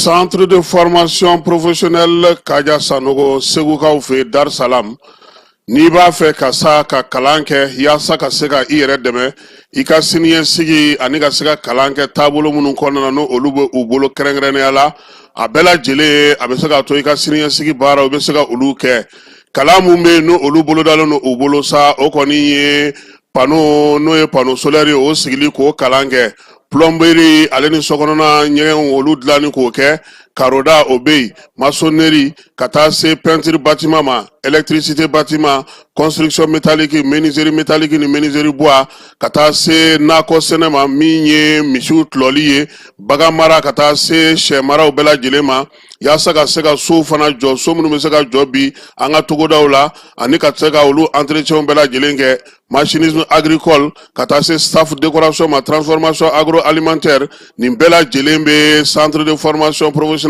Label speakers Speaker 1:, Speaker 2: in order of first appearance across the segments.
Speaker 1: Centre de formation professionnelle Kaja Sanogo Segukaw fe Dar Salam n'i b'a fɛ ka sa ka kalan kɛ yaasa ka se ka i yɛrɛ dɛmɛ i ka siniɲɛsigi ani ka se ka kalan kɛ taabolo minnu kɔnɔna na n'o olu bɛ u bolo kɛrɛnkɛrɛnnenya la a bɛɛ lajɛlen a bɛ se ka to i ka siniɲɛsigi baaraw bɛ se ka olu kɛ kalan mun bɛ yen n'o olu bolodalen don u bolo sa o kɔni ye pano n'o ye pano solaire ye o sigili k'o kalan kɛ plomberie ale ni sokɔnɔna ɲɛgɛnw olu dilanni k'o kɛ karoda o bɛ yen maçonnerie ka taa se peinture bâtiment ma électricité bâtiment construction métallique menuiserie métallique ni menuiserie bois ka taa se nakɔ sɛnɛ ma min ye misiw tulɔli ye bagan mara ka taa se sɛ maraw bɛɛ lajɛlen ma yaasa ka se ka sow fana jɔ so minnu bɛ se ka jɔ bi an ka togodaw la ani ka se ka olu entretien bɛɛ lajɛlen kɛ machinisme agricole ka taa se staff décoration ma transformation agroalimentaire nin bɛɛ lajɛlen bɛ centre de formation professionnelle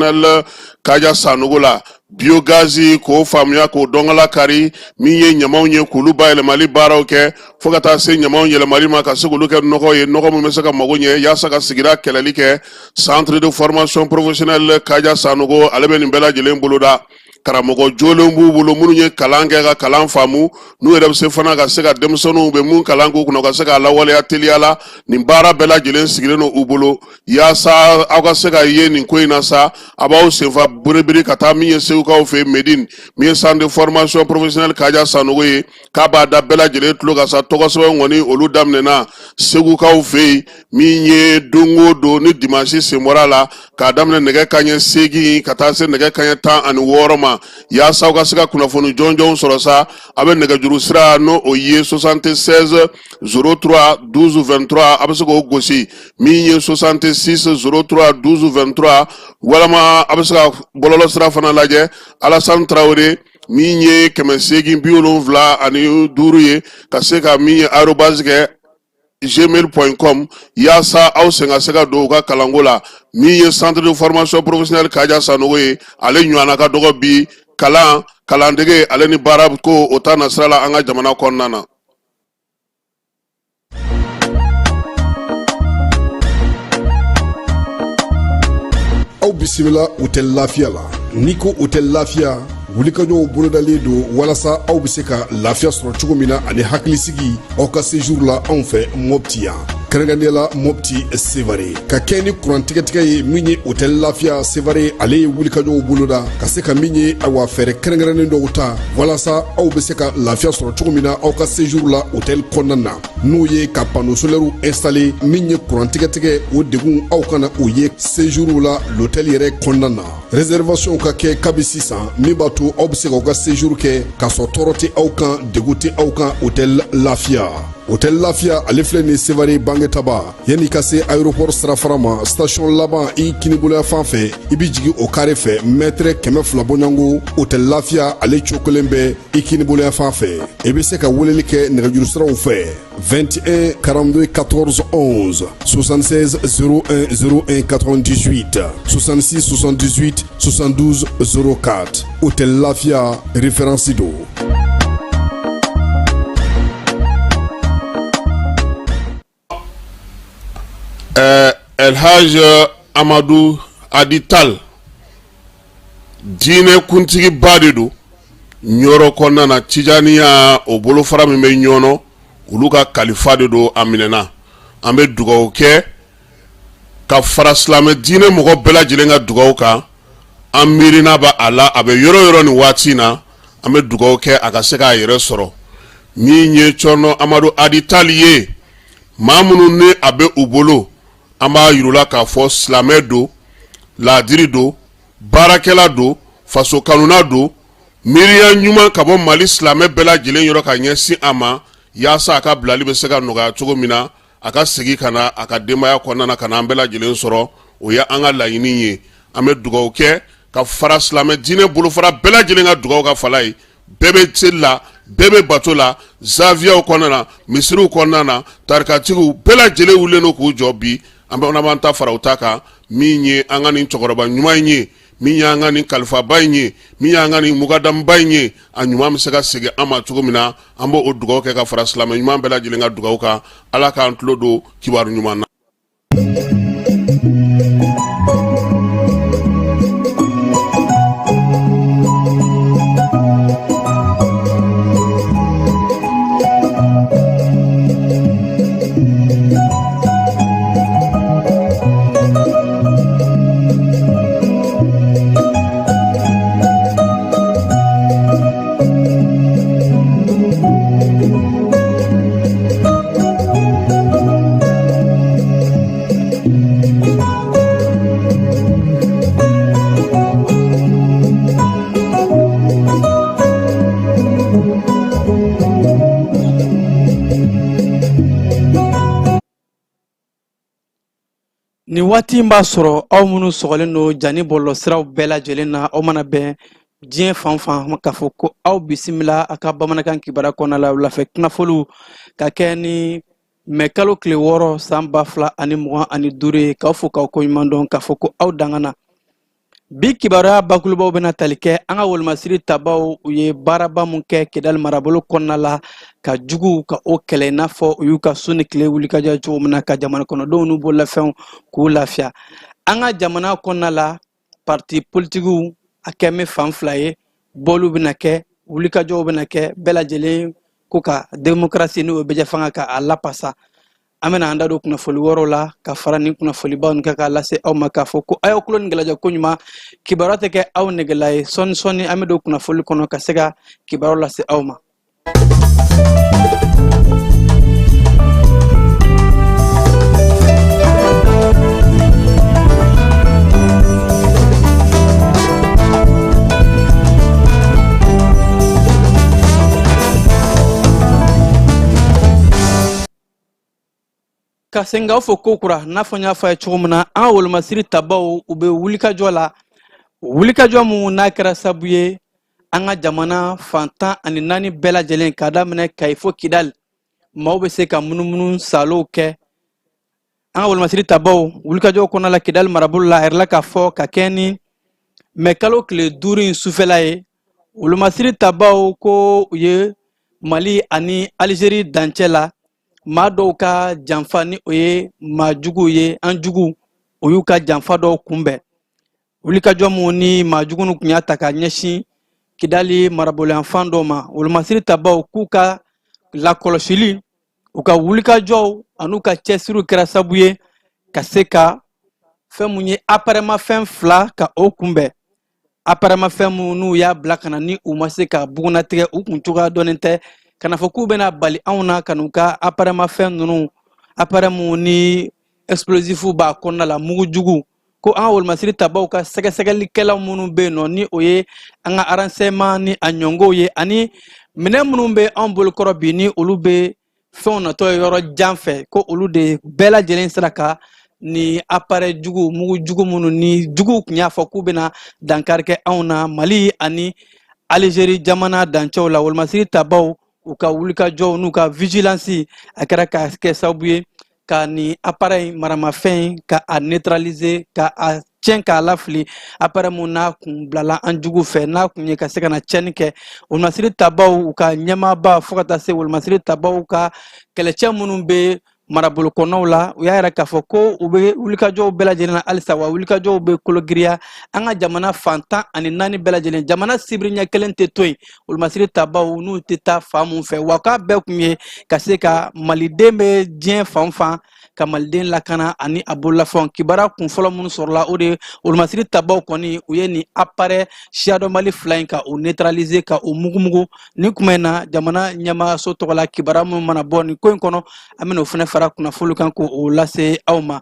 Speaker 1: Kaja Sanogo la biogazi k'o faamuya k'o dɔngala kari min ye ɲamaw ye k'olu bayɛlɛmali baaraw kɛ fo ka taa se ɲamaw yɛlɛmali ma ka se k'olu kɛ nɔgɔ ye nɔgɔ min bɛ se ka mago ɲɛ yaasa ka sigida kɛlɛli kɛ centre de formation professionnelle Kaja Sanogo ale bɛ nin bɛɛ lajɛlen boloda karamɔgɔ jolen b'u bolo minnu ye kalan kɛ ka kalan faamu n'u yɛrɛ bɛ se fana ka se ka denmisɛnninw bɛ mun kalan k'u kunna ka se k'a lawaleya teliya la nin baara bɛɛ lajɛlen sigilen don u bolo yaasa aw ka se ka ye nin ko in na sa a b'aw senfa biribiri ka taa min ye segukaw fɛ Medine min ye centre de formation professionnelle Kaja Sanogo ye k'a b'a da bɛɛ lajɛlen tulo kan sa tɔgɔ sɛbɛn kɔni olu daminɛna segukaw fɛ yen min ye don o don ni dimanche sen bɔra la k'a daminɛ nɛgɛ kanɲɛ 8 ka taa se nɛgɛ kanɲɛ 16 ma yaasa aw ka se ka kunnafoni jɔnjɔnw sɔrɔ sa a bɛ nɛgɛjuru sira n'o o ye 76 03 12 23 a bɛ se k'o gosi min ye 66 03 12 23 walama a bɛ se ka bɔlɔlɔ sira fana lajɛ Alassane Traoré min ye 875 ye ka se ka min ye arobase kɛ gmail.com yaasa aw sen ka se ka don u ka kalanko la min ye centre de formation professionnelle Kaja Sanogo ye ale ɲɔgɔnna ka dɔgɔ bi kalandege ale ni baara ko o ta nasira la an ka jamana kɔnɔna na.
Speaker 2: Aw bisimila hôtel Lafiya la n'i ko hôtel Lafiya wulikajɔw bolodalen don walasa aw bɛ se ka lafiya sɔrɔ cogo min na ani hakilisigi aw ka séjour la anw fɛ Mopti yan kɛrɛnkɛrɛnnenya la Mopti Sevare ka kɛ ni kurantigɛtigɛ ye min ye hôtel Lafiya Sevare ale ye wulikajɔw boloda ka se ka min ye awa fɛɛrɛ kɛrɛnkɛrɛnnen dɔw ta walasa aw bɛ se ka lafiya sɔrɔ cogo min na aw ka séjour la hôtel kɔnɔna na n'o ye ka panneau solaire installé min ye kurantigɛtigɛ o degun aw kana o ye séjour la l'hôtel yɛrɛ kɔnɔna na réservation ka kɛ kabi sisan min b'a to aw bɛ se k'aw ka séjour kɛ k'a sɔrɔ tɔɔrɔ tɛ aw kan degun tɛ aw kan hôtel Lafiya. Hôtel Lafiya ale filɛ nin Sevare Bangetaba yanni ka se aéroport sirafara ma station laban i kiniboloya fan fɛ i bi jigin o carré fɛ mètre 200 bɔɲɔngo Hôtel Lafiya ale cokolen bɛ i kiniboloya fan fɛ i bɛ se ka weleli kɛ nɛgɛjuru siraw fɛ 21 42 14 11 76 01 01 98 66 78 72 04 Hôtel Lafiya référence do.
Speaker 1: El Haj Amadou Adital diinɛ kuntigi ba de don ɲɔrɔ kɔnɔna na Tijaniya o bolofara min bɛ ɲɔnɔ olu ka kalifa de don a minɛna an bɛ dugawu kɛ ka fara silamɛ diinɛ mɔgɔ bɛɛ lajɛlen ka dugawu kan an miirina b'a a la a bɛ yɔrɔ yɔrɔ nin waati in na an bɛ dugawu kɛ a ka se k'a yɛrɛ sɔrɔ min ye Cɔrɔnɔ Amadou Adital ye maa minnu ni a bɛ u bolo an b'a yirula k'a fɔ silamɛ don laadiri don baarakɛla don faso kanuna don miiriya ɲuman ka bɔ Mali silamɛ bɛɛ lajɛlen yɔrɔ ka ɲɛsin a ma yaasa a ka bilali bɛ se ka nɔgɔya cogo min na a ka segin ka na a ka denbaya kɔnɔna na ka na an bɛɛ lajɛlen sɔrɔ o ye an ka laɲini ye an bɛ dugawu kɛ ka fara silamɛ diinɛ bolofara bɛɛ lajɛlen ka dugawu ka fala ye bɛɛ bɛ seli la bɛɛ bɛ bato la zaviyaw kɔnɔna na misiriw kɔnɔna na tarikatigiw bɛɛ lajɛlen wulilen don k'u jɔ bi an bɛ ta fara u ta kan min ye an ka nin cɛkɔrɔba ɲuman in ye min ye an ka nin kalifaba in ye min ye an ka nin mukadamba in ye a ɲuman bɛ se ka segin an ma cogo min na an b'o dugawu kɛ ka fara silamɛ ɲuman bɛɛ lajɛlen ka dugawu kan Ala k'an tulo don kibaru ɲuman na.
Speaker 3: ni waati in b'a sɔrɔ aw minnu sɔgɔlen don jani bɔlɔsiraw bɛɛ lajɛlen na aw mana bɛn diɲɛ fan fan k'a fɔ ko aw bisimila a ka bamanankan kibaruya kɔnɔna la wulafɛ kunnafoliw ka kɛ ni mɛ kalo tile 6 san 2025 ye k'aw fo k'aw koɲuman dɔn k'a fɔ ko aw dangana bi kibaruya bakulubaw bɛna tali kɛ an ka wolomasiri tabaw u ye baaraba mun kɛ Kidali marabolo kɔnɔna la ka jugu ka o kɛlɛ i n'a fɔ u y'u ka su ni tile wuli ka jɔ cogo min na ka jamana kɔnɔdenw n'u bololafɛnw k'u lafiya an ka jamana kɔnɔna la parti politigiw a kɛ min fan fila ye bɔɔlu bɛna kɛ wulikajɔw bɛna kɛ bɛɛ lajɛlen ko ka démocratie n'o ye bɛjɛ fanga ka a lapasa an bɛna an da don kunnafoli wɔɔrɔw la ka fara ni kunnafolibaw nin kɛ k'a lase aw ma k'a fɔ ko a y'aw tulo ni gɛlɛjɛ ko ɲuman kibaruya tɛ kɛ aw negela ye sɔɔni an bɛ don kunnafoli kɔnɔ ka se ka kibaruya lase aw ma. Ka senga fo kokura n'a fɔ n y'a fɔ ye cogo min na an ka wolomasiri tabaw u bɛ wulikajɔ la wulikajɔ mun n'a kɛra sabu ye an ka jamana fantan ani 4 bɛɛ lajɛlen k'a daminɛ Kayi fo Kidali maaw bɛ se ka munumunu salow kɛ an ka wolomasiri tabaw wulikajɔ kɔnɔna la Kidali marabolo la a yɛrɛ la k'a fɔ ka kɛ ni mɛ kalo tile 5 in sufɛla ye wolomasiri tabaw ko u ye Mali ani Alizeri dancɛ la maa dɔw ka janfa ni o ye maa juguw ye an jugu o y'u ka janfa dɔw kunbɛn wulikajɔ mun ni maa jugu nu kun y'a ta ka ɲɛsin Kidali maraboloyanfan dɔw ma wolomasiri tabaw k'u ka lakɔlɔsili u ka wulikajɔw an'u ka cɛsiriw kɛra sabu ye ka se ka fɛn mun ye aparɛmafɛn 2 ka o kunbɛn aparɛmafɛn mun n'u y'a bila ka na ni u ma se ka bugunatigɛ u kun cogoya dɔnnen tɛ kana fɔ k'u bɛna bali anw na ka n'u ka aparɛmafɛn ninnu aparɛmu ni explosifw b'a kɔnɔna la mugu jugu ko an ka wolomasiri tabaw ka sɛgɛsɛgɛlikɛlaw minnu bɛ yen nɔ ni o ye an ka renseignement ni a ɲɔngow ye ani minɛn minnu bɛ anw bolokɔrɔ bi ni olu bɛ fɛnw natɔ ye yɔrɔ jan fɛ ko olu de bɛɛ lajɛlen sera ka ni appareil jugu mugu jugu minnu ni juguw kun y'a fɔ k'u bɛna dankari kɛ anw na Mali ani Algérie jamana dancɛw la wolomasiri tabaw u ka wulikajɔw n'u ka vigilance a kɛra ka kɛ sababu ye ka ni appareil maramafɛn ka a neutraliser ka a tiɲɛ k'a lafili appareil mun n'a kun bilala an jugu fɛ n'a kun ye ka se ka na tiɲɛni kɛ wolomasiri tabaw u ka ɲɛmaaba fo ka taa se wolomasiri tabaw ka kɛlɛcɛ minnu bɛ marabolo kɔnɔnaw la u y'a yɛrɛ k'a fɔ ko u bɛ wulikajɔw bɛɛ lajɛlen na halisa wa wulikajɔw bɛ kologiriya an ka jamana fantan ani 4 bɛɛ lajɛlen jamana sibiri ɲɛ kelen tɛ to yen wolomasiri tabaw n'u tɛ taa fan mun fɛ wa k'a bɛɛ kun ye ka se ka maliden bɛ diɲɛ fan fan ka maliden lakana ani a bololafɛnw kibaruya kun fɔlɔ minnu sɔrɔla o de wolomasiri tabaw kɔni u ye nin appareil siya dɔ Mali 2 in ka o neutraliser ka o mugumugu ni kuma in na jamana ɲɛmaayaso tɔgɔ la kibaruya minnu mana bɔ nin ko in kɔnɔ an bɛna o fana fara kunnafoli kan k'o lase aw ma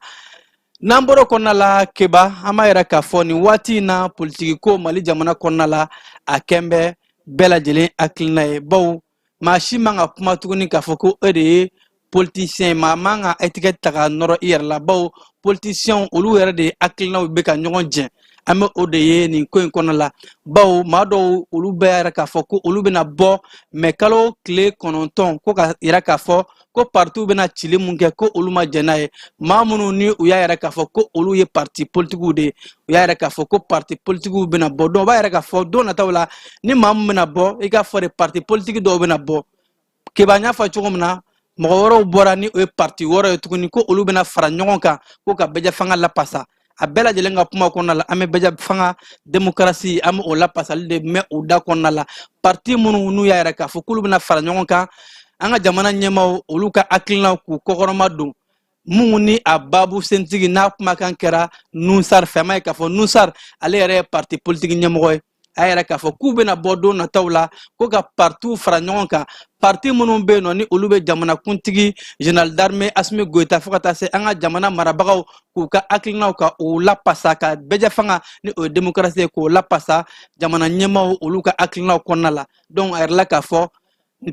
Speaker 3: n'an bɔra kɔnɔna la Keba an b'a yɛrɛ k'a fɔ nin waati in na politiki ko Mali jamana kɔnɔna la a kɛn bɛ bɛɛ lajɛlen hakilina ye bawo maa si man ka kuma tuguni k'a fɔ ko e de ye politicien maa man ka étiquette ta ka nɔrɔ i yɛrɛ la bawo politiciens olu yɛrɛ de hakilinaw bɛ ka ɲɔgɔn jɛn an bɛ o de ye nin ko in kɔnɔna la bawo maa dɔw olu bɛ yɛrɛ k'a fɔ ko olu bɛna bɔ mɛ kalo tile 9 ko ka yɛrɛ k'a fɔ ko parti bɛna cili mun kɛ ko olu ma jɛn n'a ye maa minnu ni u y'a yɛrɛ k'a fɔ ko olu ye parti politigiw de ye u y'a yɛrɛ k'a fɔ ko parti politigiw bɛna bɔ donc u b'a yɛrɛ k'a fɔ don nataw la ni maa min bɛna bɔ i k'a fɔ de parti politique dɔw bɛna bɔ Keba n y'a fɔ cogo min na mɔgɔ wɛrɛw bɔra ni o ye parti wɛrɛ ye tuguni ko olu bɛna fara ɲɔgɔn kan ko ka bɛjɛ fanga lapasa a bɛɛ lajɛlen ka kuma kɔnɔna la an bɛ bɛjɛ fanga démocratie an bɛ o lapasali de mɛn o da kɔnɔna la parti minnu n'u y'a yɛrɛ k'a fɔ k'olu bɛna fara ɲɔgɔn kan an ka jamana ɲɛmaaw olu ka hakilinaw k'u kɔkɔrɔma don mun ni a babu sentigi n'a kumakan kɛra Nusar fɛ an b'a ye k'a fɔ Nusar ale yɛrɛ ye parti politique ɲɛmɔgɔ ye a yɛrɛ k'a fɔ k'u bɛna bɔ don nataw la ko ka partiw fara ɲɔgɔn kan parti minnu bɛ yen nɔ ni olu bɛ jamanakuntigi général d'armée Asimi Goïta fo ka taa se an ka jamana marabagaw k'u ka hakilinaw ka o lapasa ka bɛjɛ fanga ni o ye démocratie ye k'o lapasa jamana ɲɛmaaw olu ka hakilinaw kɔnɔna la donc a yɛrɛ la k'a fɔ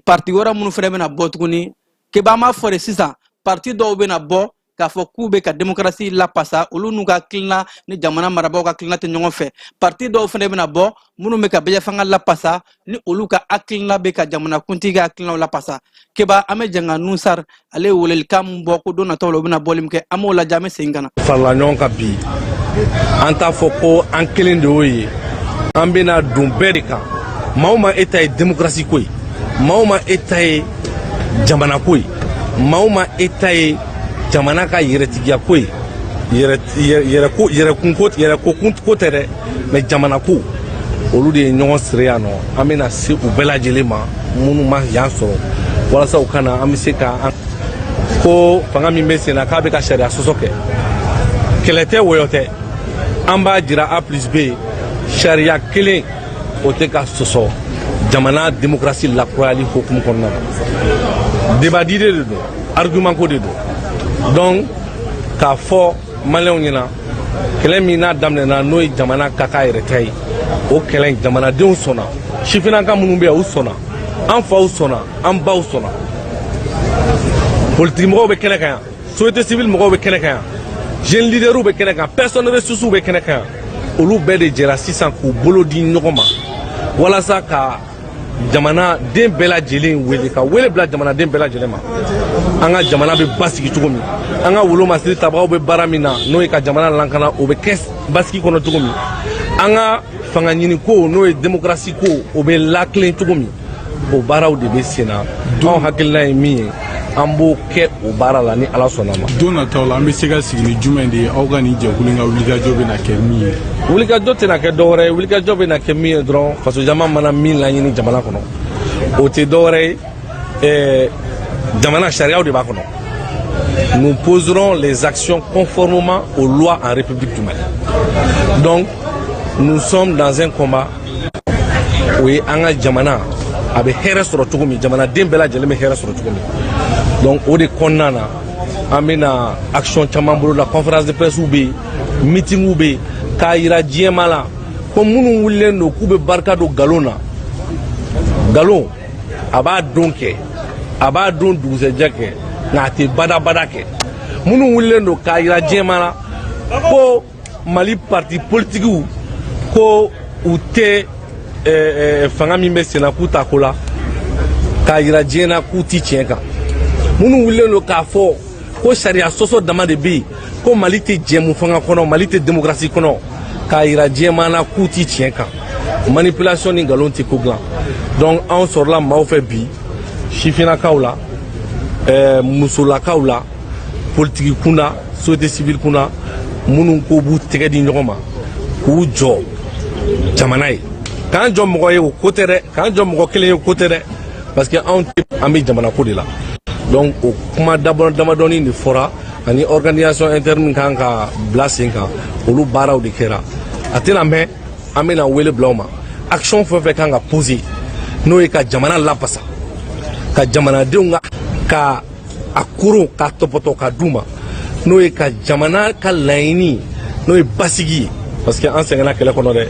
Speaker 3: parti wɛrɛ minnu fana bɛna bɔ tuguni Keba an b'a fɔ de sisan parti dɔw bɛna bɔ k'a fɔ k'u bɛ ka démocratie lapasa olu n'u ka kilina ni jamana marabagaw ka kilina tɛ ɲɔgɔn fɛ parti dɔw fana bɛna bɔ minnu bɛ ka bɛɛ fanga lapasa ni olu ka hakilina bɛ ka jamana kuntigi ka hakilinaw lapasa keba an bɛ jɛn ka Nusar ale ye welelikan min bɔ ko don nataw la u bɛna bɔli min kɛ an b'o lajɛ an bɛ segin ka na
Speaker 4: farala ɲɔgɔn kan bi an t'a fɔ ko an kelen de y'o ye an bɛna don bɛɛ de kan maa o maa e ta ye démocratie ko ye maa o maa e ta ye jamana ko ye maa o maa e ta ye jamana ka yɛrɛtigiya ko ye yɛrɛkun ko tɛ dɛ mais jamana ko olu de ye ɲɔgɔn siri yan nɔ an bɛna se u bɛɛ lajɛlen ma minnu ma yan sɔrɔ walasa u kana an bɛ se ka ko fanga min bɛ sen na k'a bɛ ka sariya sɔsɔ kɛ kɛlɛ tɛ wɔyɔ tɛ an b'a jira A+B sariya kelen o tɛ ka sɔsɔ jamana démocratie lakurayali hokumu kɔnɔna na debadi de don argument ko de don donc k'a fɔ maliyɛnw ɲɛna kɛlɛ min n'a daminɛna n'o ye jamana ka k'a yɛrɛ ta ye o kɛlɛ in jamanadenw sɔnna sifinnaka minnu bɛ yan u sɔnna an faw sɔnna an baw sɔnna politique mɔgɔw bɛ kɛnɛ kan yan société civile mɔgɔw bɛ kɛnɛ kan yan jeune leaderw bɛ kɛnɛ kan personne ressources bɛ kɛnɛ kan yan olu bɛɛ de jɛra sisan k'u bolo di ɲɔgɔn ma walasa ka jamana den bɛɛ lajɛlen wele ka wele bila jamanaden bɛɛ lajɛlen ma an ka jamana bɛ basigi cogo min an ka wolo masiri tabagaw bɛ baara min na n'o ye ka jamana lankana o bɛ kɛ basigi kɔnɔ cogo min an ka fanga ɲini ko n'o ye démocratie ko o bɛ lakelen cogo min o baaraw de bɛ sen na anw hakilina ye min ye an b'o kɛ o baara la ni ala sɔnna ma
Speaker 5: don nataw la an bɛ se ka sigi ni jumɛn de ye aw ka nin jɛkulu in ka wulikajɔ bɛna kɛ min ye
Speaker 4: wulikajɔ tɛna kɛ dɔwɛrɛ ye wulikajɔ bɛna kɛ min ye dɔrɔn faso jama mana min laɲini jamana kɔnɔ o tɛ dɔwɛrɛ ye jamana sariyaw de b'a kɔnɔ nous poserons les actions conformément aux lois en République du Mali donc nous sommes dans un combat o ye an ka jamana a bɛ hɛrɛ sɔrɔ cogo min jamanaden bɛɛ lajɛlen bɛ hɛrɛ sɔrɔ cogo min donc o de kɔnɔna na an bɛna action caman bolo la conférence de presse bɛ yen meeting bɛ yen k'a yira diɲɛma la ko minnu wulilen don k'u bɛ barika don nkalon na nkalon a b'a don kɛ a b'a don dugusɛjɛ kɛ nka a tɛ badabada kɛ minnu wulilen don k'a yira diɲɛma la ko Mali parti politigiw ko u tɛ fanga min bɛ sen na k'u ta ko la k'a yira diɲɛ na k'u ti tiɲɛ kan minnu wulilen don k'a fɔ ko sariya sɔsɔ dama de bɛ yen ko Mali tɛ jɛmu fanga kɔnɔ Mali tɛ démocratie kɔnɔ k'a yira diɲɛma na k'u ti tiɲɛ kan manipulation ni nkalon tɛ ko dilan donc anw sɔrɔla maaw fɛ bi sifinnakaw la musolakaw la politiki kunda société civile kunda minnu ko b'u tɛgɛ di ɲɔgɔn ma k'u jɔ jamana ye k'an jɔ mɔgɔ ye o ko tɛ dɛ k'an jɔ mɔgɔ kelen ye o ko tɛ dɛ parce que anw an bɛ jamana ko de la donc o kuma damadɔni de fɔra ani organisation interne min kan ka bila sen kan olu baaraw de kɛra a tɛna mɛn an bɛna wele bila u ma action fɛn fɛn kan ka poser n'o ye ka jamana lapasa ka jamanadenw ka a koron ka tɔpɔtɔ ka d'u ma n'o ye ka jamana ka laɲini n'o ye basigi ye parce que an sɛgɛnna kɛlɛ kɔnɔ dɛ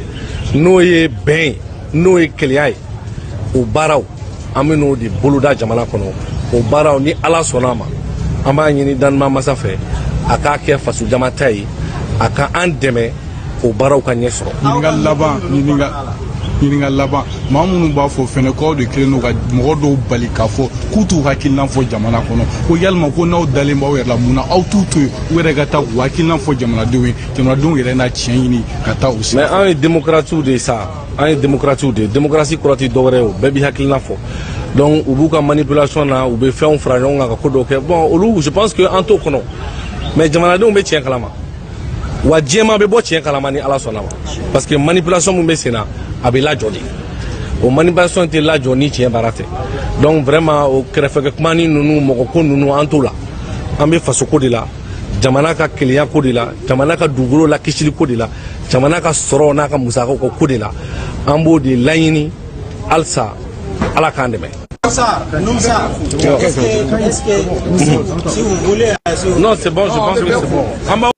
Speaker 4: n'o ye bɛn ye n'o ye kɛlɛya ye o baaraw an bɛ n'o de boloda jamana kɔnɔ o baaraw ni ala sɔnna a ma an b'a ɲini danima masa fɛ a k'a kɛ faso jama ta ye a ka an dɛmɛ o baaraw ka ɲɛ sɔrɔ.
Speaker 5: ɲininka laban maa minnu b'a fɔ fɛnɛ k'aw de kelen don ka mɔgɔ dɔw bali k'a fɔ k'u t'u hakilina fɔ jamana kɔnɔ ko yalima ko n'aw dalen b'aw yɛrɛ la mun na aw t'u to yen u yɛrɛ ka taa k'u hakilina fɔ jamanadenw ye jamanadenw yɛrɛ n'a tiɲɛ ɲini ka taa u sira.
Speaker 4: mais an ye démocrates de sa an ye démocrates de démocratie kɔrɔ tɛ dɔwɛrɛ ye o bɛɛ b'i hakilina fɔ donc u b'u ka manipulation na u bɛ fɛnw fara ɲɔgɔn kan ka ko dɔw kɛ bon olu je pense que an t'o kɔnɔ mais jamanadenw bɛ tiɲɛ kalama wa diɲɛma bɛ bɔ tiɲɛ kalama ni ala sɔnna ma parce que manipulation min bɛ sen na a bɛ lajɔ de o manipulation tɛ lajɔ ni tiɲɛ baara tɛ donc vraiment o kɛrɛfɛ kuma ni ninnu mɔgɔ ko ninnu an t'o la an bɛ faso ko de la jamana ka kelenya ko de la jamana ka dugukolo la kisili ko de la jamana ka sɔrɔ n'a ka musakaw ka ko de la an b'o de laɲini halisa ala k'an dɛmɛ. Non, c'est bon, je pense que c'est bon.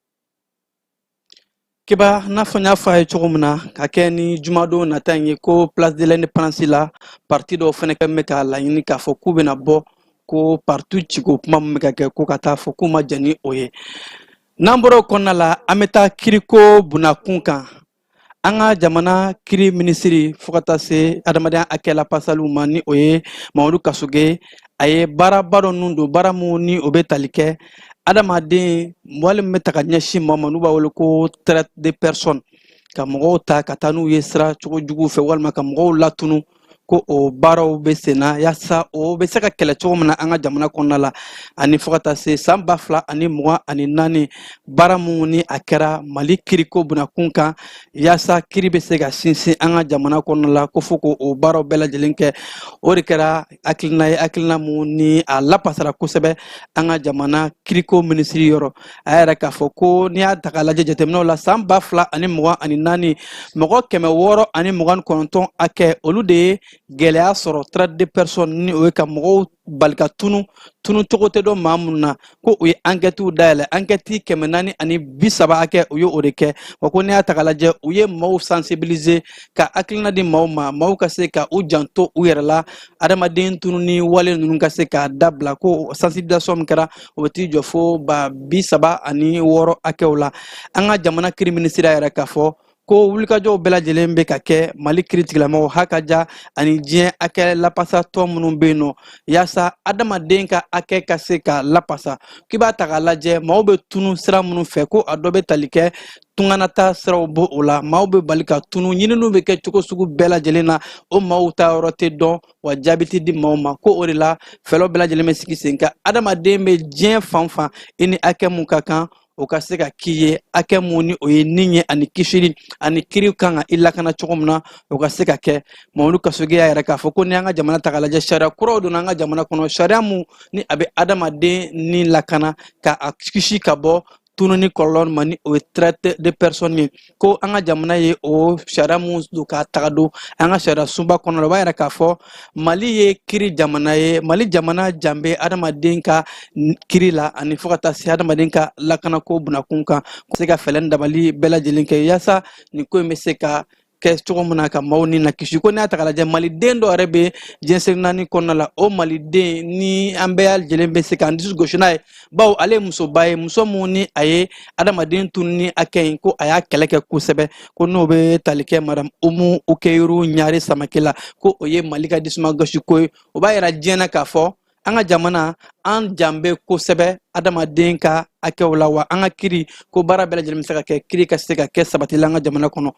Speaker 3: Keba n'a fɔ n y'a fɔ a ye cogo min na ka kɛ ni jumadon nata in ye ko place de l'indépendance la parti dɔw fɛnɛ kɛ bɛ ka laɲini k'a fɔ k'u bɛna bɔ ko partout ciko kuma min bɛ ka kɛ ko ka taa fɔ k'u ma jɛn ni o ye n'an bɔra o kɔnɔna la an bɛ taa kiriko bunakun kan an ka jamana kiri minisiri fo ka taa se adamadenya akɛla pasaliw ma ni o ye Mamadu Kasoge a ye baaraba dɔ nun don baara mun ni o bɛ tali kɛ adamaden wale min bɛ ta ka ɲɛsin maa ma n'u b'a wele ko traite de personne ka mɔgɔw ta ka taa n'u ye sira cogo jugu fɛ walima ka mɔgɔw latunu ko o baaraw bɛ sen na yaasa o bɛ se ka kɛlɛ cogo min na an ka jamana kɔnɔna la ani fo ka taa se san 2024 baara mun ni a kɛra Mali kiriko bunakun kan yaasa kiri bɛ se ka sinsin an ka jamana kɔnɔna la ko fo ko o baaraw bɛɛ lajɛlen kɛ o de kɛra hakilina ye hakilina mun ni a lapasara kosɛbɛ an ka jamana kiriko minisiri yɔrɔ a yɛrɛ k'a fɔ ko n'i y'a ta k'a lajɛ jateminɛw la san 2024 mɔgɔ 629 hakɛ olu de ye gɛlɛya sɔrɔ traite de personne ni o ye ka mɔgɔw bali ka tunu cogo tɛ dɔn maa minnu na ko o ye enquêtew dayɛlɛ enquête 430 hakɛ u ye o de kɛ wa ko n'i y'a ta k'a lajɛ u ye maaw sensibiliser ka hakilina di maaw ma maaw ka se ka u janto u yɛrɛ la adamaden tununi wale ninnu ka se k'a dabila ko sensibilisation min kɛra o bɛ t'i jɔ fo 36 hakɛw la an ka jamana kiri minisiri yɛrɛ k'a fɔ ko wulikajɔw bɛɛ lajɛlen bɛ ka kɛ Mali kiri tigilamɔgɔw hakaja ani diɲɛ hakɛ lapasatɔ minnu bɛ yen nɔ yaasa adamaden ka hakɛ ka se ka lapasa k'i b'a ta k'a lajɛ maaw bɛ tunu sira minnu fɛ ko a dɔ bɛ tali kɛ tunganata siraw bɔ o la maaw bɛ bali ka tunu ɲininiw bɛ kɛ cogo sugu bɛɛ lajɛlen na o maaw ta yɔrɔ tɛ dɔn wa jaabi tɛ di maaw ma ko o de la fɛɛrɛw bɛɛ lajɛlen bɛ sigi sen kan adamaden bɛ diɲɛ fan fan i ni hakɛ mun ka kan o ka se ka k'i ye hakɛ mun ni o ye nin ye ani kisiri ani kiri kan ka i lakana cogo min na o ka se ka kɛ Mamadu Kasoge y'a yɛrɛ k'a fɔ ko ni an ka jamana ta k'a lajɛ sariya kuraw donna an ka jamana kɔnɔ sariya mun ni a bɛ adamaden ni lakana ka a kisi ka bɔ tununi kɔlɔlɔ ma ni o ye traite de personne ye ko an ka jamana ye o sariya mun don k'a taga don an ka sariya sunba kɔnɔ la o b'a yɛrɛ k'a fɔ Mali ye kiri jamana ye Mali jamana janbe adamaden ka kiri la ani fo ka taa se adamaden ka lakanako bunakun kan se ka fɛlɛ ni dabali bɛɛ lajɛlen kɛ yaasa nin ko in bɛ se ka kɛ cogo min na ka maaw ni na kisi ko n'i y'a ta k'a lajɛ maliden dɔ yɛrɛ bɛ diɲɛ seri naani kɔnɔna la o maliden ni an bɛɛ lajɛlen bɛ se k'an dusu gosi n'a ye bawo ale ye musoba ye muso mun ni a ye adamaden tunu ni hakɛ in ko a y'a kɛlɛ kɛ kosɛbɛ ko n'o bɛ tali kɛ madame Umu Ukeyiru Ɲare Samake la ko o ye Mali ka disuma gosi ko ye o b'a yira diɲɛ na k'a fɔ an ka jamana an janbe kosɛbɛ adamaden ka hakɛw la wa an ka kiri ko baara bɛɛ lajɛlen bɛ se ka kɛ kiri ka se ka kɛ sabatila an ka jamana kɔnɔ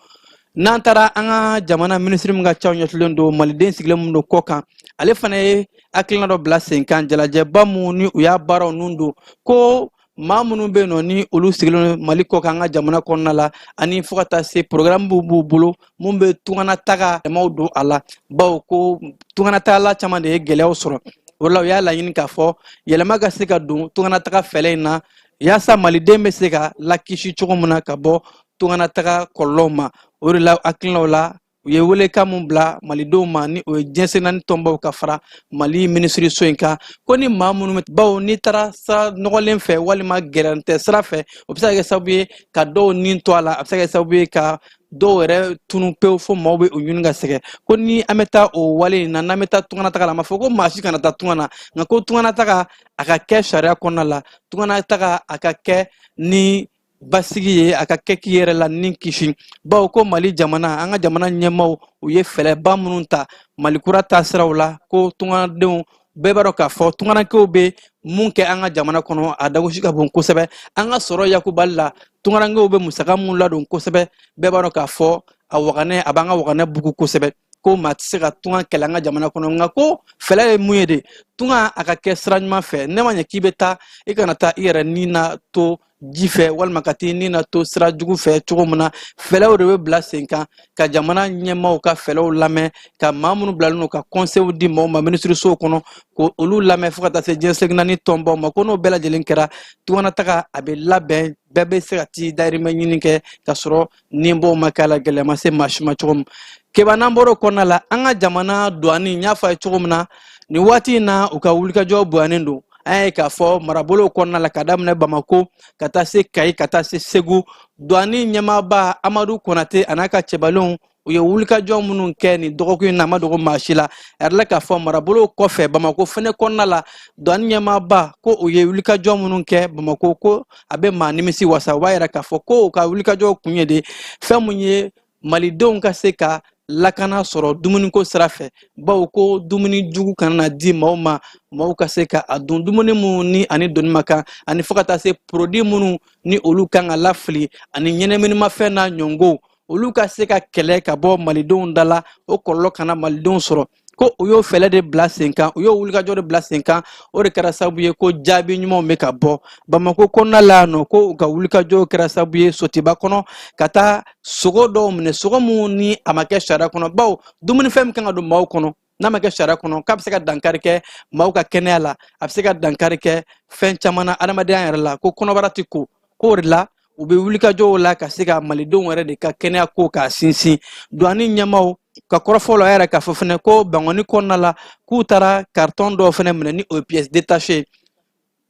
Speaker 3: n'an taara an ka jamana minisiri min ka ca ɲɛtilen don maliden sigilen min don kɔ kan ale fana ye hakilina dɔ bila sen kan jalajɛba mun ni u y'a baaraw nun don ko maa minnu bɛ yen nɔ ni olu sigilen don Mali kɔ kan an ka jamana kɔnɔna la ani fo ka taa se programme b'u bolo mun bɛ tunganataga dɛmɛw don a la bawo ko tunganatagala caman de ye gɛlɛyaw sɔrɔ o la u y'a laɲini k'a fɔ yɛlɛma ka se ka don tunganataga fɛlɛ in na yaasa maliden bɛ se ka lakisi cogo min na ka bɔ tunganataga kɔlɔlɔw ma o de la hakilinaw la u ye welekan mun bila malidenw ma ni o ye diɲɛ seri naani tɔnbaw ka fara Mali minisiri so in kan ko ni maa minnu bawo n'i taara sira nɔgɔlen fɛ walima gɛrɛn tɛ sira fɛ o bɛ se ka kɛ sababu ye ka dɔw nin to a la a bɛ se ka kɛ sababu ye ka dɔw yɛrɛ tunu pewu fo maaw bɛ o ɲini ka sɛgɛn ko ni an bɛ taa o wale in na n'an bɛ taa tunganataga la a ma fɔ ko maa si kana taa tunga na nka ko tunganataga a ka kɛ sariya kɔnɔna la tunganataga a ka kɛ ni basigi ye a ka kɛ k'i yɛrɛ la ni kisi bawo ko Mali jamana an ka jamana ɲɛmaaw u ye fɛɛrɛba minnu ta Mali kura taasiraw la ko tunganadenw bɛɛ b'a dɔn k'a fɔ tunganakɛw bɛ mun kɛ an ka jamana kɔnɔ a dagosi ka bon kosɛbɛ an ka sɔrɔ yakubali la tunganakɛw bɛ musaka mun ladon kosɛbɛ bɛɛ b'a dɔn k'a fɔ a waganɛ a b'an ka waganɛ bugu kosɛbɛ ko maa tɛ se ka tunga kɛlɛ an ka jamana kɔnɔ nka ko fɛlɛ ye mun ye de tunga a ka kɛ sira ɲuman fɛ ne ma ɲɛ k'i bɛ taa i kana taa i yɛrɛ ni na to ji fɛ walima ka t'i ni na to sira jugu fɛ cogo min na fɛlɛw de bɛ bila sen kan ka jamana ɲɛmaaw ka fɛlɛw lamɛn ka maa minnu bilalen don ka conseils di maaw ma minisirisow kɔnɔ ko olu lamɛn fo ka taa se diɲɛ segi naani tɔnbaw ma ko n'o bɛɛ lajɛlen kɛra tunganataga a bɛ labɛn bɛɛ bɛ se ka t'i dayirimɛ ɲini kɛ ka sɔrɔ ninbɔw ma k'a la gɛlɛya ma se maa si ma cogo min keba n'an bɔra o kɔnɔna la an ka jamana douane n y'a fɔ a ye cogo min na nin waati in na u ka wulikajɔ bonyanen don an ye k'a fɔ marabolow kɔnɔna la ka daminɛ Bamako ka taa se Kayi ka taa se Segu douane ɲɛmaaba Amadu Konate a n'a ka cɛbalenw u ye wulikajɔ minnu kɛ nin dɔgɔkun in na ma dogo maa si la ɛrɛla k'a fɔ marabolo kɔfɛ Bamako fɛnɛ kɔnɔna la douane ɲɛmaaba ko u ye wulikajɔ minnu kɛ Bamako ko a bɛ maa nimisi wasa u b'a yira k'a fɔ ko u ka wulikajɔ kun ye de fɛn mun ye malidenw ka se ka lakana sɔrɔ dumuniko sira fɛ bawo ko dumuni jugu kana na di maaw ma maaw ka se ka a dun dumuni minnu ni ani donni ma kan ani fo ka taa se produit minnu ni olu kan ka lafili ani ɲɛnɛminimafɛn n'a ɲɔngo olu ka se ka kɛlɛ ka bɔ malidenw da la o kɔlɔlɔ kana malidenw sɔrɔ ko u y'o fɛlɛ de bila sen kan u y'o wulikajɔ de bila sen kan o de kɛra sababu ye ko jaabi ɲumanw bɛ ka bɔ Bamako kɔnɔna la nɔ ko u ka wulikajɔ kɛra sababu ye Sotiba kɔnɔ ka taa sogo dɔw minɛ sogo minnu ni a ma kɛ sariya kɔnɔ bawo dumunifɛn min kan ka don maaw kɔnɔ n'a ma kɛ sariya kɔnɔ k'a bɛ se ka dankari kɛ maaw ka kɛnɛya la a bɛ se ka dankari kɛ fɛn caman na adamadenya yɛrɛ la ko kɔnɔbara tɛ ko o de la u bɛ wulikajɔw la ka se ka malidenw yɛrɛ de ka kɛnɛya ko k'a sinsin douane ɲɛmaaw ka kɔrɔfɔ la yɛrɛ k'a fɔ fɛnɛ ko Bangoni kɔnɔna la k'u taara carton dɔw fɛnɛ minɛ ni o ye pièces détachées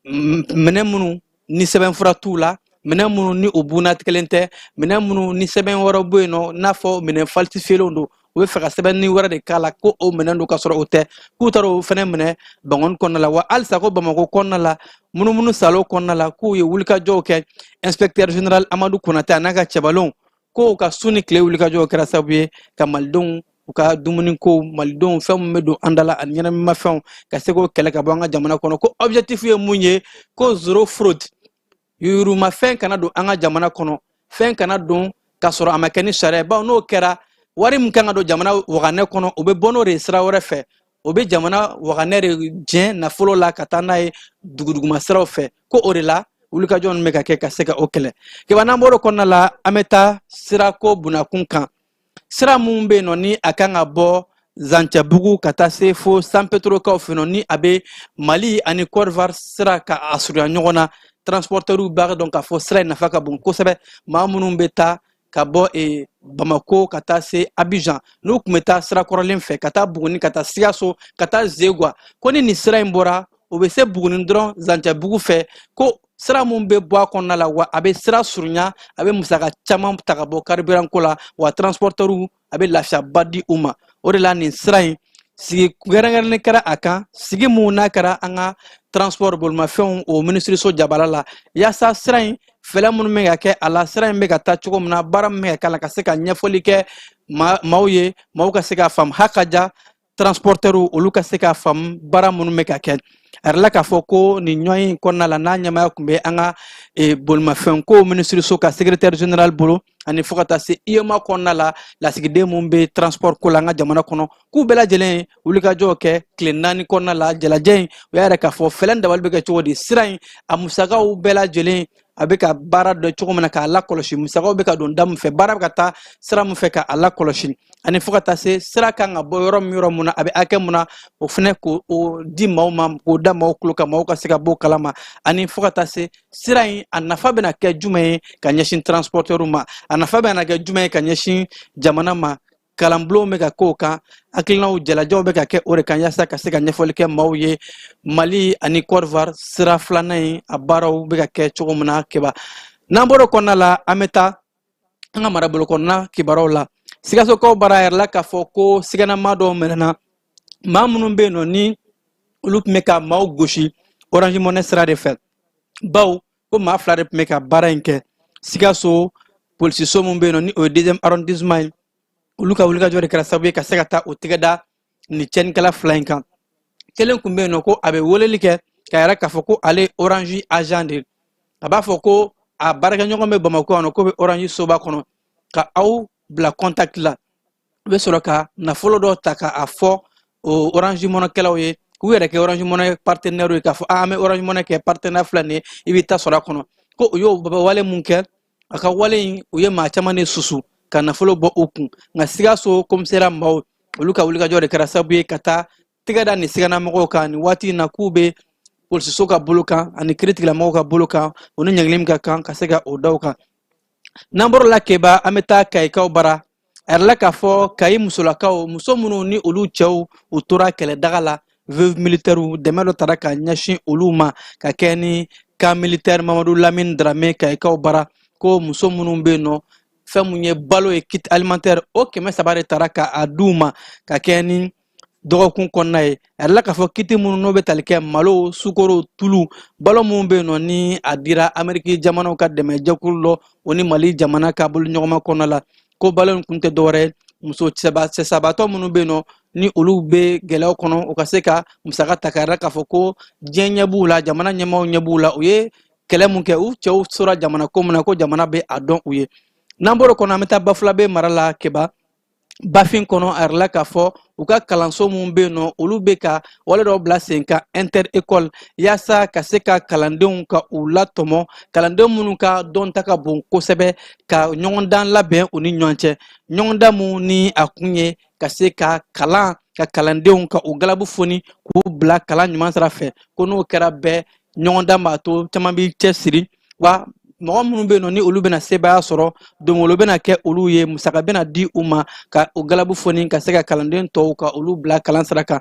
Speaker 3: minɛn minnu ni sɛbɛnfura t'u la minɛn minnu ni o bunnatigɛlen tɛ minɛn minnu ni sɛbɛn wɛrɛw bɛ yen nɔ n'a fɔ minɛn falsifielenw don u bɛ fɛ ka sɛbɛnni wɛrɛ de k'a la ko o minɛn don ka sɔrɔ o tɛ k'u taara o fɛnɛ minɛ Bangoni kɔnɔna la wa halisa ko Bamako kɔnɔna la munumunu salo kɔnɔna la k'u ye wulikajɔw kɛ inspecteur général Amadu Konate a n'a ka cɛbalenw ko u ka su ni tile wulikajɔw kɛra sababu ye ka malidenw u ka dumuniko malidenw fɛn min bɛ don an da la ani ɲɛnɛminimafɛnw ka se k'o kɛlɛ ka bɔ an ka jamana kɔnɔ ko objectif ye mun ye ko zéro fraude yuruguyurugumafɛn kana don an ka jamana kɔnɔ fɛn kana don ka sɔrɔ a ma kɛ ni sariya bawo n'o kɛra wari min kan ka don jamana waganɛ kɔnɔ o bɛ bɔ n'o de ye sira wɛrɛ fɛ o bɛ jamana waganɛ de diɲɛ nafolo la ka taa n'a ye duguduguma siraw fɛ ko o de la wulikajɔ ninnu bɛ ka kɛ ka se ka o kɛlɛ kiba n'an bɔra o kɔnɔna la an bɛ taa sirako bunakun kan sira mun bɛ yen nɔ ni a kan ka bɔ Zancɛbugu ka taa se fo San Petrokaw fɛ yen nɔ ni a bɛ Mali ani Côte d'Ivoire sira ka a surunya ɲɔgɔn na transporteurs b'a dɔn k'a fɔ sira in nafa ka bon kosɛbɛ maa minnu bɛ taa ka bɔ Bamako ka taa se Abidjan n'u tun bɛ taa sira kɔrɔlen fɛ ka taa Buguni ka taa Sikaso ka taa Zegua ko ni nin sira in bɔra o bɛ se Buguni dɔrɔn Zancɛbugu fɛ ko sira mun bɛ bɔ a kɔnɔna la wa a bɛ sira surunya a bɛ musaka caman ta ka bɔ carburant ko la wa transporteurs a bɛ lafiyaba di u ma o de la nin sira in sigi kɛrɛnkɛrɛnnen kɛra a kan sigi mun n'a kɛra an ka transport bolimafɛnw o minisiriso jabala la yaasa sira in fɛlɛ minnu bɛ ka kɛ a la sira in bɛ ka taa cogo min na baara min bɛ ka kɛ a la ka se ka ɲɛfɔli kɛ maaw ye maaw ka se k'a faamu hakaja transporteurs olu ka se k'a faamu baara minnu bɛ ka kɛ a yɛrɛla k'a fɔ ko nin ɲɔgɔn in kɔnɔna la n'a ɲɛmaya tun bɛ an ka bolimafɛnko minisiriso ka secrétaire général bolo ani fo ka taa se IEMA kɔnɔna la lasigiden minnu bɛ transport ko la an ka jamana kɔnɔ k'u bɛɛ lajɛlen wulikajɔw kɛ tile 4 kɔnɔna la jalajɛ in o y'a yɛrɛ k'a fɔ fɛlɛ dabali bɛ kɛ cogo di sira in a musakaw bɛɛ lajɛlen a bɛ ka baara dɔ cogo min na k'a lakɔlɔsi musakaw bɛ ka don da min fɛ baara bɛ ka taa sira min fɛ k'a lakɔlɔsi ani fo ka taa se sira kan ka bɔ yɔrɔ mun na a bɛ hakɛ mun na o fɛnɛ k'o di maaw ma k'o da maaw tulo kan maaw ka se ka bɔ o kalama ani fo ka taa se sira in a nafa bɛna kɛ jumɛn ye ka ɲɛsin transporteurs ma a nafa bɛna kɛ jumɛn ye ka ɲɛsin jamana ma kalanbulonw bɛ ka k'o kan hakilinaw jalajɛw bɛ ka kɛ o de kan yaasa ka se ka ɲɛfɔli kɛ maaw ye Mali ani Côte d'Ivoire sira filanan in a baaraw bɛ ka kɛ cogo min na keba n'an bɔra o kɔnɔna la an bɛ taa an ka marabolo kɔnɔna kibaruyaw la Sikasokaw bara yɛrɛ la k'a fɔ ko siganama dɔw minɛna maa minnu bɛ yen nɔ ni olu tun bɛ ka maaw gosi Orange Money sira de fɛ bawo ko maa 2 de tun bɛ ka baara in kɛ Sikaso polisiso min bɛ yen nɔ ni o ye 2e arrondissement ye olu ka wulikajɔ de kɛra sababu ye ka se ka taa o tɛgɛ da nin cɛnnikɛla 2 in kan kelen tun bɛ yen nɔ ko a bɛ weleli kɛ ka yɛrɛ k'a fɔ ko ale Orange agent de a b'a fɔ ko a baarakɛɲɔgɔn bɛ Bamako yan nɔ ko bɛ Orange soba kɔnɔ ka aw bila contact la u bɛ sɔrɔ ka nafolo dɔ ta k'a fɔ o Orange Money kɛlaw ye k'u yɛrɛ kɛ Orange Money partenaire ye k'a fɔ an bɛ Orange Money kɛ partenaire filɛ nin ye i bɛ taa sɔrɔ a kɔnɔ ko u y'o wale mun kɛ a ka wale in u ye maa caman de susu ka nafolo bɔ u kun nka Sikaso commissariat maaw olu ka wulikajɔ de kɛra sababu ye ka taa tɛgɛ da nin siganamɔgɔw kan nin waati in na k'u bɛ polisiso ka bolo kan ani kiiritigɛlamɔgɔw ka bolo kan o ni ɲangili min ka kan ka se ka o da u kan n'an bɔra la Keba an bɛ taa Kayikaw bara a yɛrɛ la k'a fɔ Kayi musolakaw muso minnu ni olu cɛw u tora kɛlɛdaga la veuve militaires dɛmɛ dɔ taara ka ɲɛsin olu ma ka kɛ ni camp militaire Mamadu Lamini Dramé Kayikaw bara ko muso minnu bɛ yen nɔ fɛn mun ye balo ye kit alimentaire o 300 de tara ka a d'u ma ka kɛ ni dɔgɔkun kɔnɔna ye a yɛrɛ la k'a fɔ kiti minnu n'o bɛ tali kɛ malo sukoro tulu balo minnu bɛ yen nɔ ni a dira Amérique jamanaw ka dɛmɛjɛkulu dɔ o ni Mali jamana ka bolo ɲɔgɔnma kɔnɔna la ko balo in kun tɛ dɔwɛrɛ ye muso cɛsabatɔ minnu bɛ yen nɔ ni olu bɛ gɛlɛyaw kɔnɔ u ka se ka musaka ta k'a yɛrɛ k'a fɔ ko diɲɛ ɲɛ b'u la jamana ɲɛmaaw ɲɛ b'u la u ye kɛlɛ mun kɛ u cɛw sora jamana ko min na ko jamana bɛ a dɔn u ye n'an bɔra o kɔnɔ an bɛ taa Bafulabe mara la Keba Bafin kɔnɔ a yɛrɛ la k'a fɔ u ka kalanso minnu bɛ yen nɔ olu bɛ ka wale dɔw bila sen kan inter-école yaasa ka se ka kalandenw ka u latɔmɔ kalandenw minnu ka dɔnta ka bon kosɛbɛ ka ɲɔgɔndan labɛn u ni ɲɔgɔn cɛ ɲɔgɔndan mun ni a kun ye ka se ka kalan ka kalandenw ka u galabu foni k'u bila kalan ɲuman sira fɛ ko n'o kɛra bɛɛ ɲɔgɔndan b'a to caman b'i cɛsiri wa mɔgɔ minnu bɛ yen nɔ ni olu bɛna sebaaya sɔrɔ donc olu bɛna kɛ olu ye musaka bɛna di u ma ka o galabu foni ka se ka kalanden tɔw ka olu bila kalan sira kan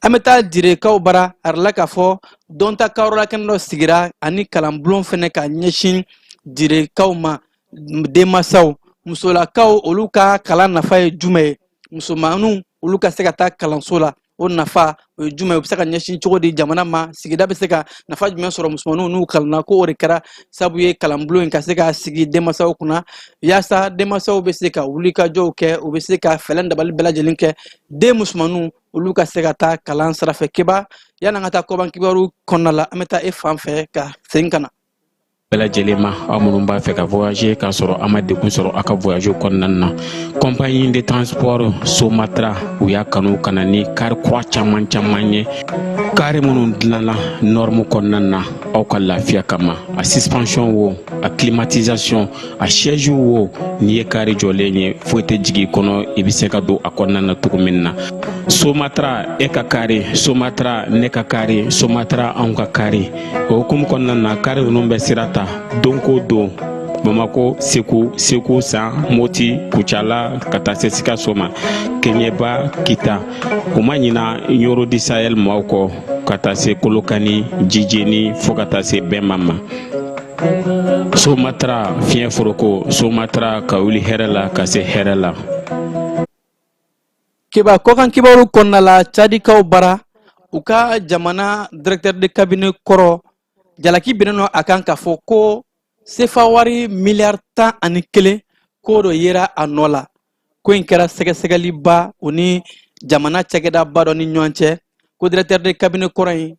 Speaker 3: an bɛ taa direkaw bara a yɛrɛ la k'a fɔ dɔnta kayɔrɔla kɛnɛ dɔ sigira ani kalanbulon fɛnɛ ka ɲɛsin direkaw ma denmansaw musolakaw olu ka kalan nafa ye jumɛn ye musomaninw olu ka se ka taa kalanso la o nafa o ye jumɛn ye u bɛ se ka ɲɛsin cogo di jamana ma sigida bɛ se ka nafa jumɛn sɔrɔ musomaninw n'u kalanna ko o de kɛra sabu ye kalanbulon in ka se ka sigi denmansaw kunna yaasa denmansaw bɛ se ka wulikajɔw kɛ u bɛ se ka fɛɛrɛ dabali bɛɛ lajɛlen kɛ den musomaninw olu ka se ka taa kalan sira fɛ Keba yan'an ka taa kɔban kibaru kɔnɔna la an bɛ taa e fan fɛ ka segin ka na.
Speaker 6: Bɛɛ lajɛlen ma aw minnu b'a fɛ ka voyager k'a sɔrɔ a ma degun sɔrɔ a ka voyage kɔnɔna na compagnie de transport Somatra u y'a kanu ka na ni kari kura caman ye kari minnu dilanna norme kɔnɔna na aw ka lafiya kama a suspension wo a climatisation a siège wo n'i ye kari jɔlen ye foyi tɛ jigin kɔnɔ i bɛ se ka don a kɔnɔna na cogo min na Somatra e ka kari Somatra ne ka kari Somatra anw ka kari o hukumu kɔnɔna na kari ninnu bɛ sira ta don ko don Bamako Segu San Moti Kucala ka taa se Sikaso ma Keɲeba Kita o ma ɲina Yoro di Sahel maaw kɔ ka taa se Kolokani Jijeni fo ka taa se Bɛnma ma Somatra fiɲɛ foroko Somatra ka wuli hɛrɛ la ka se hɛrɛ la.
Speaker 3: Keba kɔkan kibaru kɔnɔna la Cadikaw bara u ka jamana directeur de cabinet kɔrɔ jalaki bɛnnen nɔ a kan k'a fɔ ko sefa wari miliyari 11 ko dɔ yera a nɔ la ko in kɛra sɛgɛsɛgɛliba o ni jamana cakɛdaba dɔ ni ɲɔgɔn cɛ ko directeur de cabinet kɔrɔ in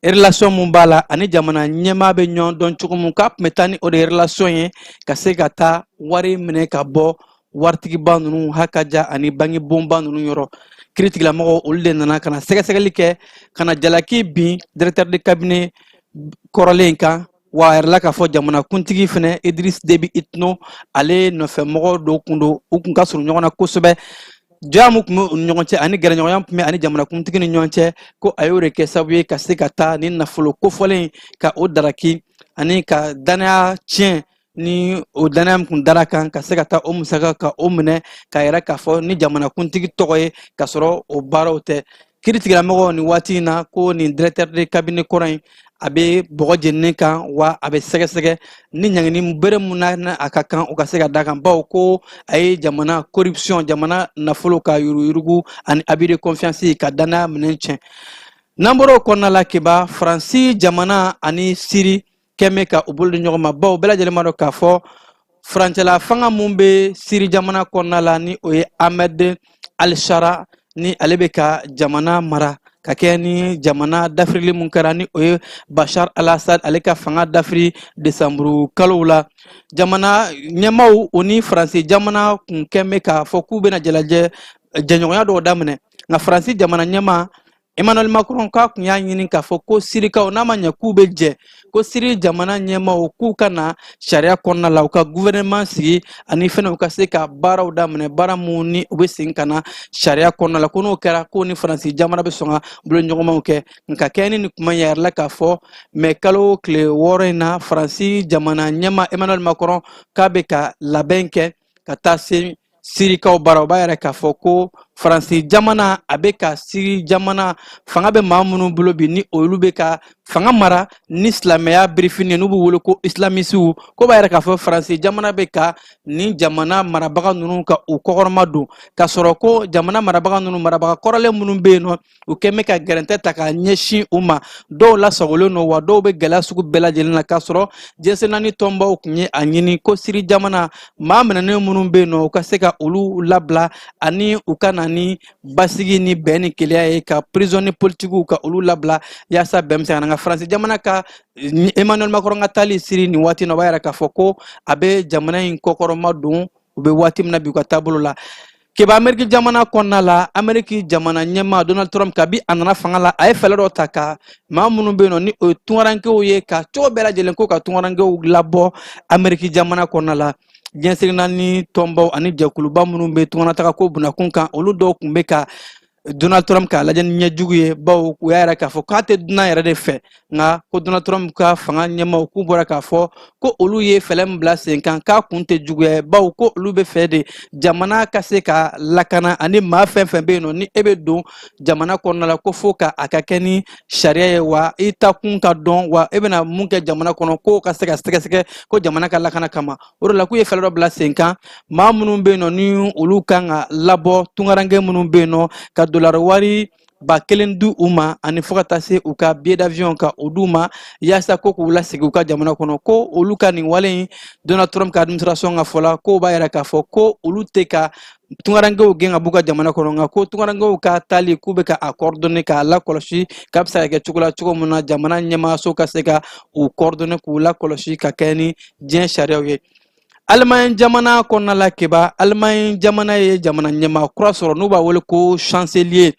Speaker 3: relation mun b'a la ani jamana ɲɛmaa bɛ ɲɔgɔn dɔn cogo mun k'a tun bɛ taa ni o de relation ye ka se ka taa wari minɛ ka bɔ waritigiba ninnu hakaja ani bangebonba ninnu yɔrɔ kiiritigɛlamɔgɔw olu de nana ka na sɛgɛsɛgɛli kɛ ka na jalaki bin directeur de cabinet kɔrɔlen kan wa a yɛrɛ la k'a fɔ jamanakuntigi fɛnɛ Idriss Déby Itno ale nɔfɛmɔgɔ dɔw kun don u kun ka surun ɲɔgɔn na kosɛbɛ jɔnya mun tun bɛ u ni ɲɔgɔn cɛ ani gɛrɛɲɔgɔnya tun bɛ ani jamanakuntigi ni ɲɔgɔn cɛ ko a y'o de kɛ sababu ye ka se ka taa ni nafolo kofɔlen ka o daraki ani ka danaya tiɲɛ ni o danaya min kun dara kan ka se ka taa o musaka ka o minɛ ka yɛrɛ k'a fɔ ni jamanakuntigi tɔgɔ ye ka sɔrɔ o baaraw tɛ kiiritigɛlamɔgɔw ni waati in na ko nin directeur de cabinet kɔrɔ in a bɛ bɔgɔ jeninen kan wa a bɛ sɛgɛsɛgɛ ni ɲangini bere mun na a ka kan o ka se ka da kan bawo ko a ye jamana corruption jamana nafolo ka yuruguyurugu ani abus de confiance ka danaya minɛn tiɲɛ n'an bɔra o kɔnɔna la Keba Faransi jamana ani Siri kɛmɛ ka u bolo di ɲɔgɔn ma bawo bɛɛ lajɛlen b'a dɔn k'a fɔ furancɛla fanga mun bɛ Siri jamana kɔnɔna la ni o ye Ahmed Al-Shara ni ale bɛ ka jamana mara ka kɛ ni jamana dafirili mun kɛra ni o ye Bashar al-Assad ale ka fanga dafiri desanburu kalow la jamana ɲɛmaaw o ni Faransi jamana kun kɛn bɛ k'a fɔ k'u bɛna jɛɲɔgɔnya dɔw daminɛ nka Faransi jamana ɲɛmaa Emmanuel Macron k'a kun y'a ɲini k'a fɔ ko Sirikaw n'a ma ɲɛ k'u bɛ jɛ ko Siri jamana ɲɛmaaw k'u ka na sariya kɔnɔna la u ka gouvernement sigi ani fɛnɛ u ka se ka baaraw daminɛ baara mun ni u bɛ segin ka na sariya kɔnɔna la ko n'o kɛra ko ni Faransi jamana bɛ sɔn ka bolo ɲɔgɔnmaw kɛ nka kɛ ni kuma yɛrɛ la k'a fɔ mɛ kalo tile 6 in na Faransi jamana ɲɛmaa Emmanuel Macron k'a bɛ ka labɛn kɛ ka taa se Sirikaw bara u b'a yɛrɛ k'a fɔ ko Faransi jamana a bɛ ka Siri jamana fanga bɛ maa minnu bolo bi ni olu bɛ ka fanga mara ni silamɛya birifini n'u bɛ wele ko islamisiw ko b'a yɛrɛ k'a fɔ Faransi jamana bɛ ka nin jamana marabaga ninnu ka u kɔkɔrɔma don ka sɔrɔ ko jamana marabaga ninnu marabaga kɔrɔlen minnu bɛ yen nɔ u kɛn bɛ ka gɛrɛntɛ ta k'a ɲɛsin u ma dɔw lasagolen don wa dɔw bɛ gɛlɛya sugu bɛɛ lajɛlen na k'a sɔrɔ G7 tɔnbaw tun ye a ɲini ko Siri jamana maa minɛnen minnu bɛ yen nɔ u ka se ka olu labila ani u ka na ni basigi ni bɛn ni kelenya ye ka prisonniers politiques ka olu labila yaasa bɛn bɛ se ka na nka Faransi jamana ka Emmanuel Macron ka taali Siri nin waati in na o b'a yɛrɛ k'a fɔ ko a bɛ jamana in kɔkɔrɔma don u bɛ waati min na bi u ka taabolo la. Keba Ameriki jamana kɔnɔna la Ameriki jamana ɲɛmaa Donald Trump kabi a nana fanga la a ye fɛɛrɛ dɔ ta ka maa minnu bɛ yen nɔ ni o ye tunkarankew ye ka cogo bɛɛ lajɛlen ko ka tunkarankew labɔ Ameriki jamana kɔnɔna la. Diɲɛ naani tɔnbaw ani jɛkuluba minnu bɛ tunkanataga ko bunakun kan olu dɔw tun bɛ ka Donald Trump k'a lajɛ ni ɲɛjugu ye bawo u y'a yɛrɛ k'a fɔ k'a tɛ dunan yɛrɛ de fɛ nka ko Donald Trump ka fanga ɲɛmaaw k'u bɔra k'a fɔ ko olu ye fɛlɛ min bila sen kan k'a kun tɛ juguya bawo ko olu bɛ fɛ de jamana ka se ka lakana ani maa fɛn fɛn bɛ yen nɔ ni e bɛ don jamana kɔnɔna la ko fo ka a ka kɛ ni sariya ye wa i ta kun ka dɔn wa e bɛna mun kɛ jamana kɔnɔ k'o ka se ka sɛgɛsɛgɛ ko jamana ka lakana kama o de la k'u ye fɛlɛ dɔ bila sen kan maa minnu bɛ yen nɔ ni olu kan ka labɔ tunkaranke minnu bɛ yen nɔ ka dolari wari 1000 di u ma ani fo ka taa se u ka billet d'avion ka o d'u ma yaasa ko k'u lasegin u ka jamana kɔnɔ ko olu ka nin wale in Donald Trump ka administration ka fɔ la ko b'a yɛrɛ k'a fɔ ko olu tɛ ka tunkarankew gɛn ka b'u ka jamana kɔnɔ nka ko tunkarankew ka taali k'u bɛ ka a coordonner k'a lakɔlɔsi k'a bɛ se ka kɛ cogo la cogo min na jamana ɲɛmaaso ka se ka u coordonner k'u lakɔlɔsi ka kɛ ni diɲɛ sariyaw ye. Allemagne jamana kɔnɔna la Keba Allemagne jamana ye jamana ɲɛmaa kura sɔrɔ n'u b'a wele ko chancelier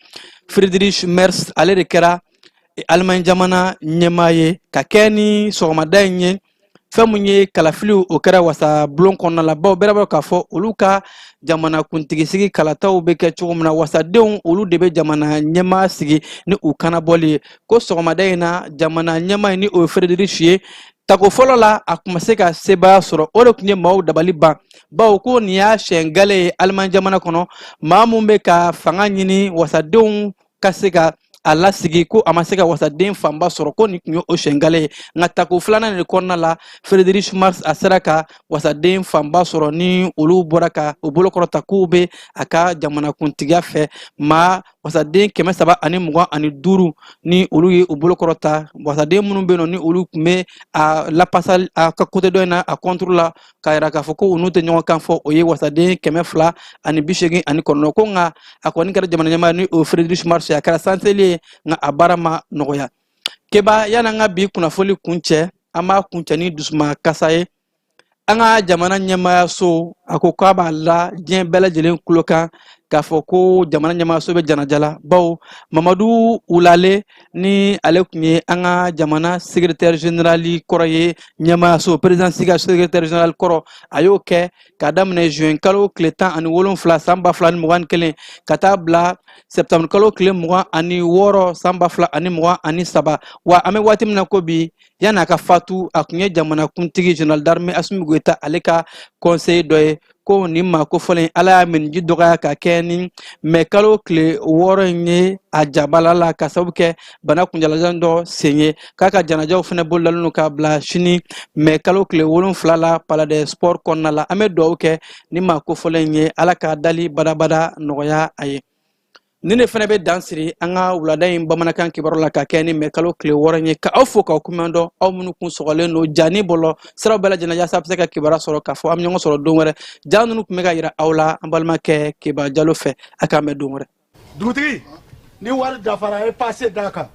Speaker 3: Friedrich Merz ale de kɛra Allemagne jamana ɲɛmaa ye ka kɛ ni sɔgɔmada in ye fɛn mun ye kalafiliw o kɛra wasa bulon kɔnɔna la bawo bɛɛ b'a k'a fɔ olu ka jamana kuntigisigi kalataw bɛ kɛ cogo min na wasadenw olu de bɛ jamana ɲɛmaa sigi ni u kanabɔli ye ko sɔgɔmada in na jamana ɲɛmaa in ni o ye Friedrich ye tako fɔlɔ la a tun ma se ka sebaya sɔrɔ o de tun ye maaw dabali ban bawo ko nin y'a siɲɛ gale ye Allemagne jamana kɔnɔ maa mun bɛ ka fanga ɲini wasadenw ka se ka a lasigi ko a ma se ka wasaden fanba sɔrɔ ko nin tun ye o siɲɛgale ye nka tako filanan de kɔnɔna la Friedrich Merz a sera ka wasaden fanba sɔrɔ ni olu bɔra ka u bolokɔrɔta k'u bɛ a ka jamanakuntigiya fɛ maa wasaden 325 ni olu ye u bolokɔrɔta wasaden minnu bɛ yen nɔ ni olu tun bɛ a lapasa a ka côté dɔ in na a contre la k'a yira k'a fɔ ko u n'u tɛ ɲɔgɔn kan fɔ o ye wasaden 289 ko nka a kɔni kɛra jamana ɲɛmaa ni o Friedrich Merz a kɛra chancelier nka a baara ma nɔgɔya. Keba yan'an ka bi kunnafoni kuncɛ an b'a kuncɛ ni dusuma kasa ye an ka jamana ɲɛmaayaso a ko k'a b'a la diɲɛ bɛɛ lajɛlen tulo kan k'a fɔ ko jamana ɲɛmaayaso bɛ janaja la bawo Mamadu Wulale ni ale tun ye an ka jamana secrétaire général kɔrɔ ye ɲɛmaayaso président ka secrétaire général kɔrɔ a y'o kɛ k'a daminɛ juin kalo tile 17 san 2021 ka taa bila septembre kalo tile 26 san 2023 wa an bɛ waati min na ko bi yan'a ka fatu a tun ye jamana kuntigi général d'armée Assimi Goïta ale ka conseil dɔ ye ko nin maa kofɔlen ala y'a miniji dɔgɔya ka kɛ ni mɛ kalo tile 6 in ye a jabala la ka sababu kɛ bana kunjalajan dɔ sen ye k'a ka janajaw fana bolodalen don k'a bila sini mɛ kalo tile 7 la Palais des Sports kɔnɔna la an bɛ dugawu kɛ ni maa kofɔlen ye ala k'a dali badabada nɔgɔya a ye. Ni ne fana bɛ dan siri an ka wulada in bamanankan kibaru la ka kɛ ni mɛ kalo tile 6 ye ka aw fo k'aw kumandɔ aw minnu kun sɔgɔlen don jani bɔlɔ siraw bɛɛ lajɛlen yaasa a bɛ se ka kibaruya sɔrɔ k'a fɔ an bɛ ɲɔgɔn sɔrɔ don wɛrɛ ja ninnu tun bɛ ka yira aw la an balimakɛ Keba Jalo fɛ a k'an bɛn don wɛrɛ.
Speaker 7: Dugutigi ni wari dafara ye paase d'a kan